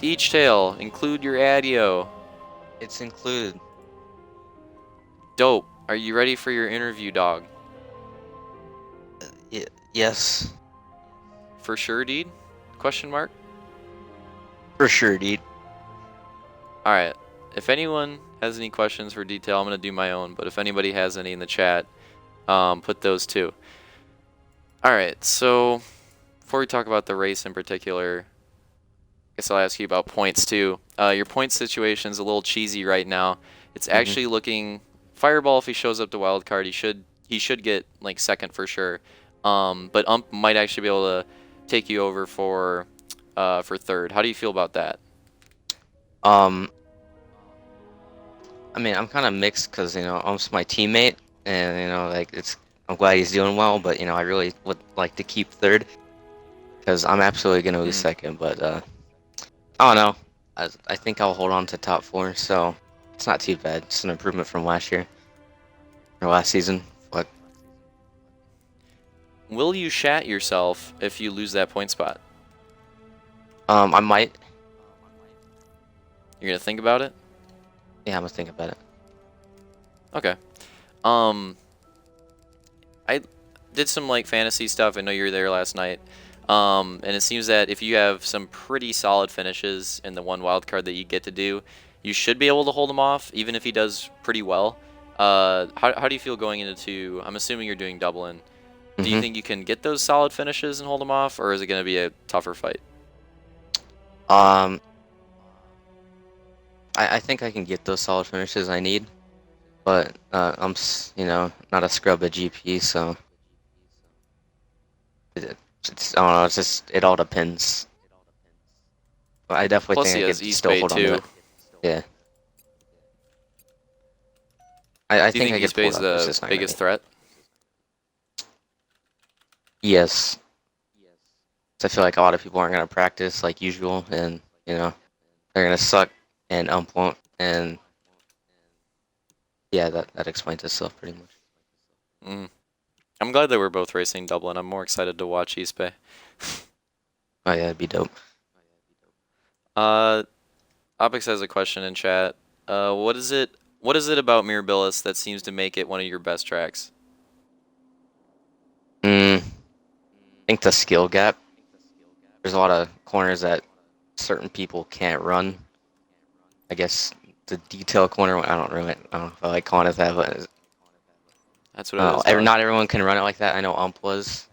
Each tail, include your adio. It's included. Dope. Are you ready for your interview, dog? Yes, For sure, dude? Question mark? for sure, dude. Alright. If anyone has any questions for detail, I'm going to do my own, but if anybody has any in the chat, put those too. Alright, so before we talk about the race in particular, I guess I'll ask you about points too. Your point situation is a little cheesy right now. It's hmm actually looking Fireball if he shows up to wild card, he should get like second for sure. But Ump might actually be able to take you over for third. How do you feel about that? Um, I mean, I'm kind of mixed because Ump's my teammate, and like I'm glad he's doing well, but I really would like to keep third because I'm absolutely gonna lose Mm. second. But I don't know. I think I'll hold on to top four, so it's not too bad. It's an improvement from last year or last season. But Will you shat yourself if you lose that point spot? I might. You're gonna think about it? Yeah, I'm gonna think about it. Okay. Um, I did some like fantasy stuff. I know you were there last night. And it seems that if you have some pretty solid finishes in the one wild card that you get to do, you should be able to hold him off, even if he does pretty well. How do you feel going into? I'm assuming you're doing Dublin. Do you hmm think you can get those solid finishes and hold him off, or is it going to be a tougher fight? Um, I think I can get those solid finishes I need, but not a scrub at GP, so I don't know. It's just it all depends. But I definitely Plus, think he I has could East still Bay hold on to too. it. Yeah, I Do you think think I could East pull Bay it is off. It's the just not gonna biggest be. threat? Yes, so I feel like a lot of people aren't gonna practice like usual, and they're gonna suck, and won't, and yeah, that explains itself pretty much. Mm. I'm glad that we're both racing Dublin. I'm more excited to watch East Bay. Oh yeah, that'd be dope. Uh, Opix has a question in chat. What is it? What is it about Mirabilis that seems to make it one of your best tracks? I think the skill gap. There's a lot of corners that certain people can't run. I guess the detail corner. I don't know if I like calling it that, but That's what it is, dog. not everyone can run it like that. I know Ump was,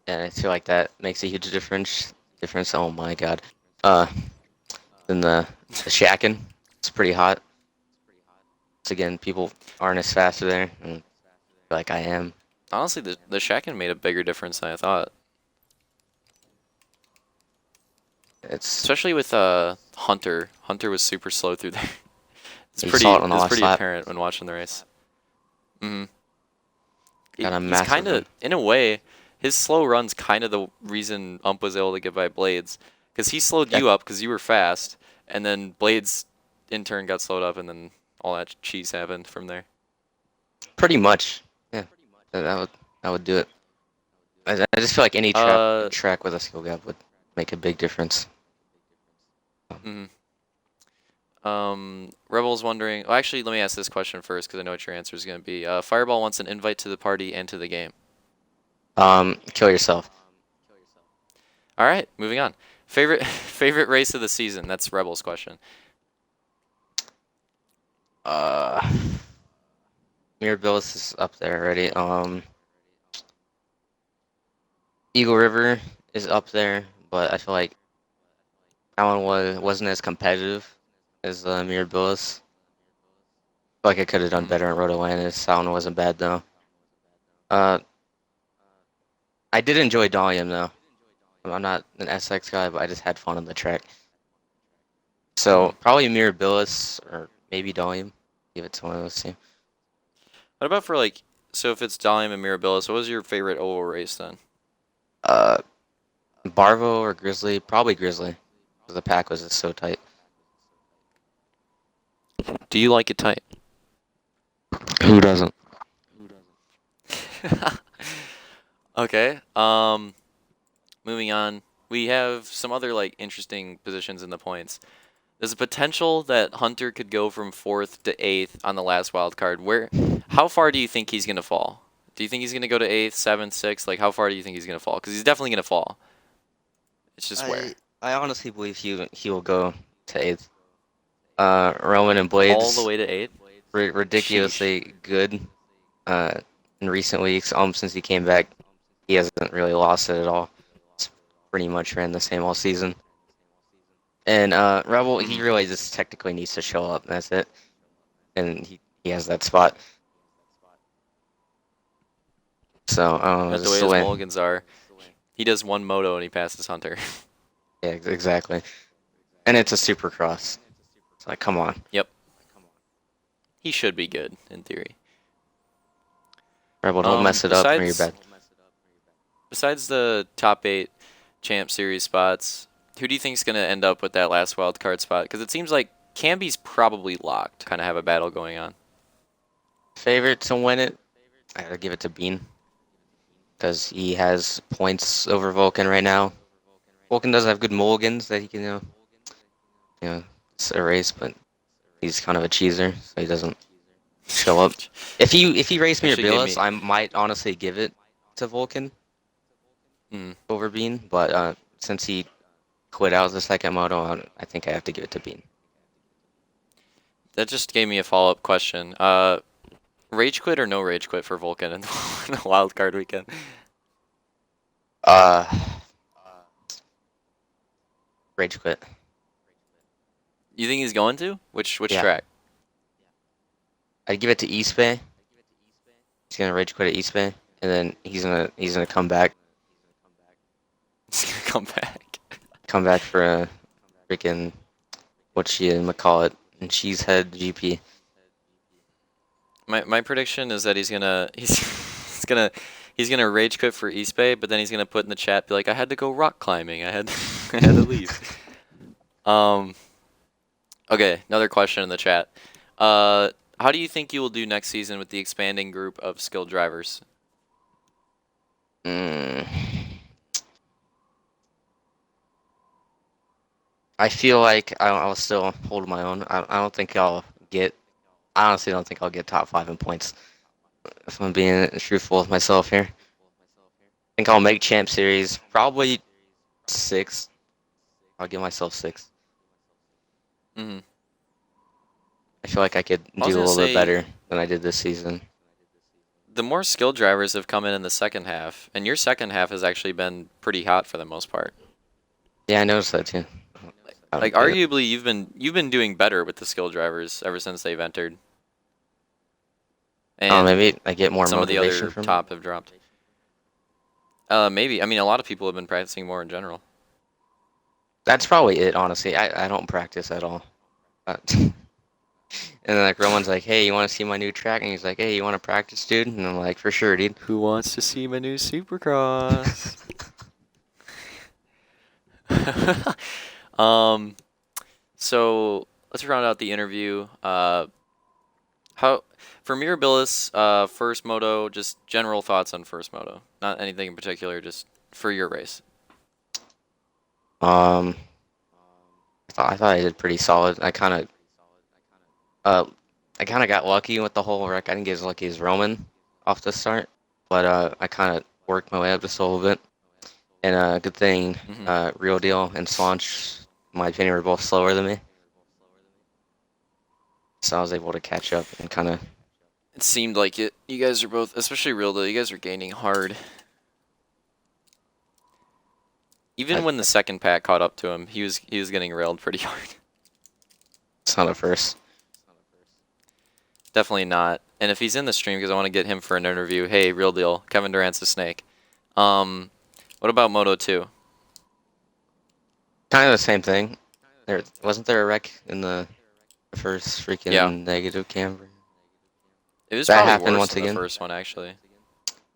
and I feel like that makes a huge difference. Difference. Oh my god. Uh, then the shacking. It's pretty hot. So again, people aren't as fast there, and I feel like I am. Honestly, the Shacken made a bigger difference than I thought, It's especially with Hunter. Hunter was super slow through there. It's You saw it on the it's last pretty lap. apparent when watching the race. Hmm. Got a He's kind massive of, run. in a way, his slow run's kind of the reason Ump was able to get by Blades, because he slowed Yeah, you up because you were fast, and then Blades in turn got slowed up, and then all that cheese happened from there. pretty much. Yeah, that would do it. I just feel like any Uh, track with a skill gap would make a big difference. mhm. Rebel's wondering. Well, actually, let me ask this question first because I know what your answer is going to be. Fireball wants an invite to the party and to the game. Kill yourself. All right, moving on. Favorite favorite race of the season? That's Rebel's question. Uh, Mirabilis is up there already. Eagle River is up there, but I feel like that one wasn't as competitive as Mirabilis. Feel like I could have done Mm. better in Road Atlantis. That one wasn't bad though. Uh, I did enjoy Dalian though. I'm not an SX guy, but I just had fun on the track. Mm. So probably Mirabilis or maybe Dalian. Give it to one of those two. What about for like? So if it's Dalian and Mirabilis, what was your favorite oval race then? Uh, Barvo or Grizzly? Probably Grizzly, because the pack was just so tight. Do you like it tight? Who doesn't? Okay. Moving on. we have some other like interesting positions in the points. There's a potential that Hunter could go from fourth to eighth on the last wild card. How far do you think he's gonna fall? Do you think he's gonna go to eighth, seventh, sixth? Like, how far do you think he's gonna fall? Because he's definitely gonna fall. It's just I where. I honestly believe he will go to eighth. Roman and All the Blades way to eighth? Sheesh. ridiculously good uh, in recent weeks. Since he came back, he hasn't really lost it at all. It's pretty much ran the same all season. And Rebel, he Hmm. really just technically needs to show up. That's it. And he has that spot. So I don't know, But the just way the his way. mulligans are, he does one moto and he passes Hunter. Yeah, exactly. And it's a supercross. It's like, come on, Yep. He should be good in theory. Rebel, don't mess it up or you're Besides bad. besides the top eight champ series spots, who do you think's gonna end up with that last wild card spot? Because it seems like Camby's probably locked. Kind of have a battle going on. Favorite to win it, I gotta give it to Bean because he has points over Vulcan right now. Vulcan does have good mulligans that he can, you know, erase, but he's kind of a cheeser, so he doesn't show up. If he raced me or Actually gave Billis, me. I might honestly give it to Vulcan Hmm, over Bean, but since he quit out the second moto, I think I have to give it to Bean. that just gave me a follow up question. Rage quit or no rage quit for Vulcan in the wild card weekend? Uh, Rage quit. You think he's going to? Which Yeah, track? I'd give it to East Bay. He's gonna rage quit at East Bay, and then he's gonna He's gonna come back. come back for a freaking what she gonna call it, and Cheesehead GP. My prediction is that he's gonna he's gonna rage quit for East Bay, but then he's gonna put in the chat be like, I had to go rock climbing. I had I had to leave. Um. Okay, another question in the chat. How do you think you will do next season with the expanding group of skilled drivers? Mm, I feel like I'll still hold my own. I don't think I'll get. I honestly don't think I'll get top five in points. If I'm being truthful with myself here, I think I'll make champ series probably six. I'll give myself six. Hmm. I feel like I could I was do a gonna little bit say better than I did this season. the more skilled drivers have come in the second half, and your second half has actually been pretty hot for the most part. Yeah, I noticed that too. I Like don't get it. arguably, you've been doing better with the skilled drivers ever since they've entered, Oh, and maybe I get more some of the motivation other from it. top have dropped. Maybe. I mean, a lot of people have been practicing more in general. That's probably it, honestly. I don't practice at all. And then like Roman's like, "Hey, you want to see my new track?" And he's like, "Hey, you want to practice, dude?" And I'm like, "For sure, dude." Who wants to see my new Supercross? um, so let's round out the interview. How for Mirabilis, first moto, just general thoughts on first moto, not anything in particular, just for your race. Um, I thought I did pretty solid. Uh, I kind of got lucky with the whole wreck. I didn't get as lucky as Roman off the start, but I kind of worked my way up just a little bit. And good thing, Hmm. Real Deal and Swanch, in my opinion, were both slower than me, so I was able to catch up and kind of. It seemed like it. You guys are both, especially Real Deal, you guys are gaining hard. Even I, when the second pack caught up to him, he was getting railed pretty hard. it's not a first. Definitely not. And if he's in the stream, because I want to get him for an interview, hey, Real Deal, Kevin Durant's a snake. Um, what about Moto 2? Kind of the same thing. There a wreck in the first Yeah, freaking negative camber. it was That probably happened worse once than the again. first one, actually.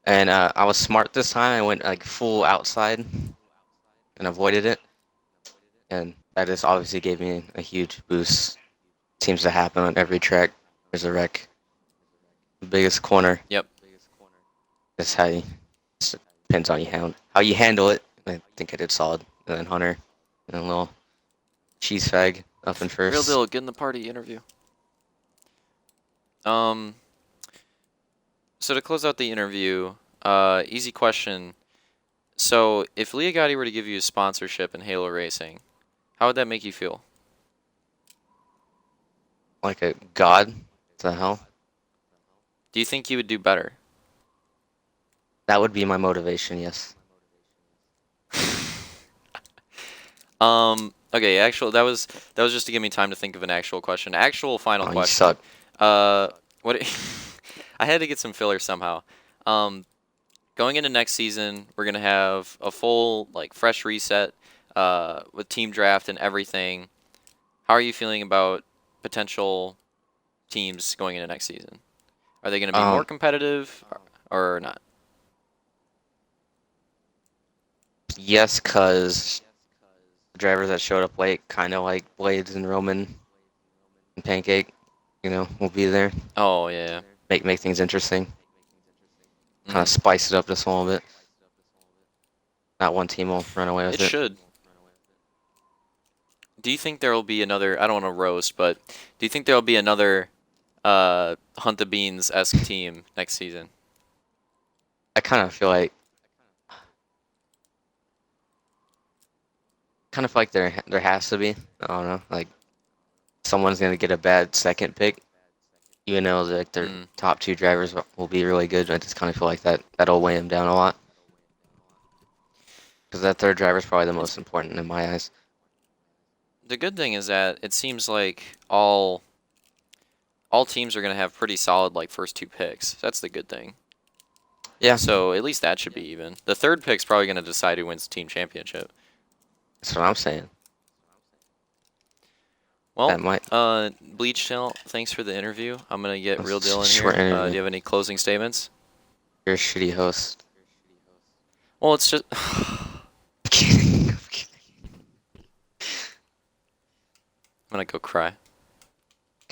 And I was smart this time. I went like full outside and avoided it. And that just obviously gave me a huge boost. Seems to happen on every track. There's a wreck. The biggest corner. Yep. That's how you. It depends on how you handle it. I think I did solid and then Hunter, and a little cheese fag up in Real first. deal, get in the party interview. Um, so to close out the interview, easy question. So if Leah Gotti were to give you a sponsorship in Halo Racing, how would that make you feel? Like a god. What the hell? Do you think you would do better? That would be my motivation, yes. Okay, that was just to give me time to think of an actual question. Actual final Oh, you question. suck. Uh, what I had to get some filler somehow. Um, Going into next season, we're gonna have a full like fresh reset with team draft and everything. How are you feeling about potential teams going into next season? Are they gonna be more Um, competitive or not? yes, cause the drivers that showed up late, kind of like Blades and Roman and Pancake, will be there. Oh yeah. Make things interesting. Kind of Hmm. spice it up just a little bit. Not one team will run away It with it. should. Do you think there will be another? I don't want to roast, but do you think there will be another Hunt the Beans esque team next season? I kind of feel like there has to be. I don't know, like someone's gonna get a bad second pick, even though like their Mm. top two drivers will be really good. I just kind of feel like that'll weigh them down a lot because that third driver is probably the It's most important in my eyes. the good thing is that it seems like all teams are gonna have pretty solid like first two picks. That's the good thing. Yeah, So at least that should be even. The third pick's probably gonna decide who wins the team championship. that's what I'm saying. Well, That might Bleach Tail, thanks for the interview. I'm gonna get Real that's Deal a in short here. Do interview. you have any closing statements? You're a shitty host. Well, it's just I'm kidding. I'm kidding. I'm gonna go cry.